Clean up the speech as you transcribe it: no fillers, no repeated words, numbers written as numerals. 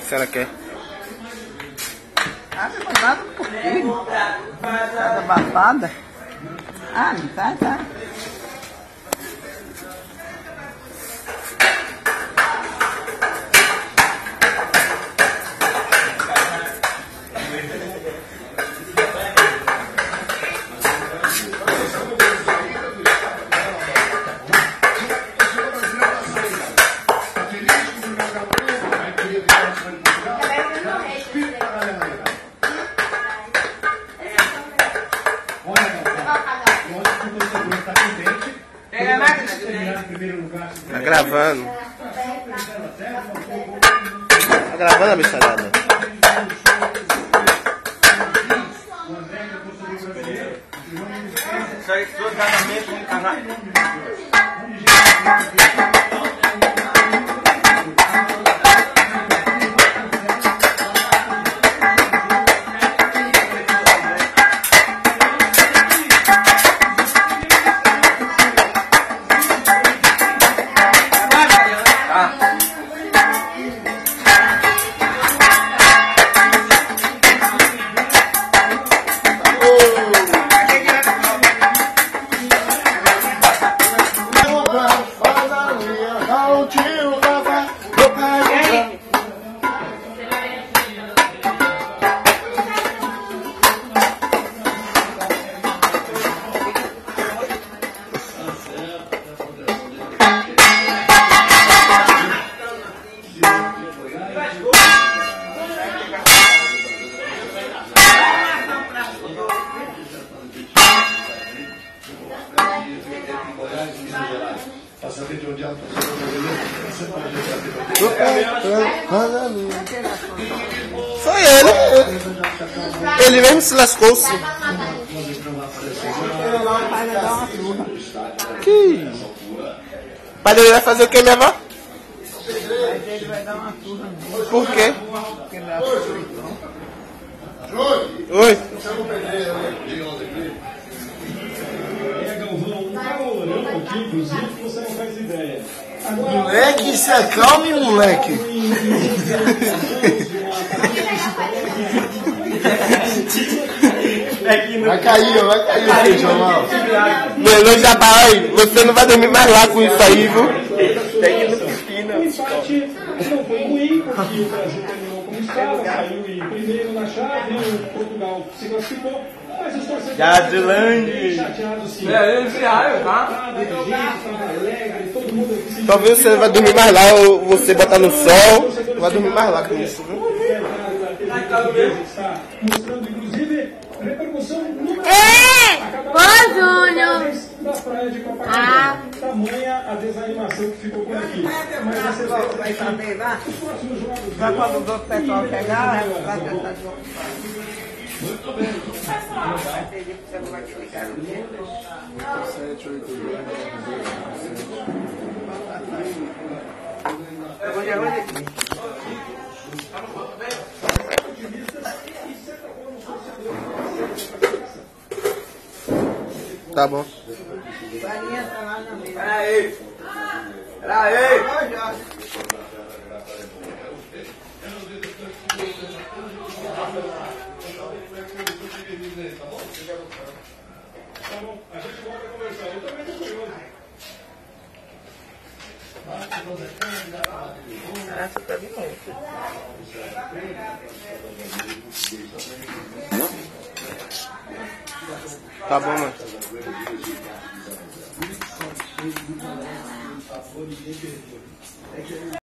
senhora quer? Ah, não foi nada por quê? Nada abafada. Ah, não tá, tá. Tá gravando. Tá gravando a bicharada. Isso aí, seu casamento no canal. Foi ele. Ele mesmo se lascou-se. Que? O pai dele vai fazer o que, minha avó? Ele vai dar uma surra nele. Por quê? Porque ele aceitou. Oi. Inclusive, você não faz ideia. Moleque, se acalme, moleque. Vai cair o feijão lá. Mano, já tá aí. Você não vai dormir mais lá com isso aí, viu? Tem que ir no piscina. O empate não foi ruim, porque o Brasil terminou como estava, saiu em primeiro na chave, o Portugal se classificou, mas os torcedores chateados sim. Talvez você vai dormir mais lá, ou você botar no sol, vai dormir mais lá com isso, viu? Está mostrando, inclusive, repercussão no Ô, Júnior! da praia de Copacabana. Tamanha a desanimação que ficou por aqui. Mas você Vai saber lá? os próximos jogos. Vai quando o outro pessoal chegar, vai tentar desocupar. Muito bem. Vai pedir pro celular te ligar no dedo. 7, 8 Tá bom. Farinha tá lá na mesa. Peraí. Peraí. Ô, Jorge. Tá bom, a gente volta a conversar. Eu também tô curioso. Essa tá de novo. Tá bom, mano.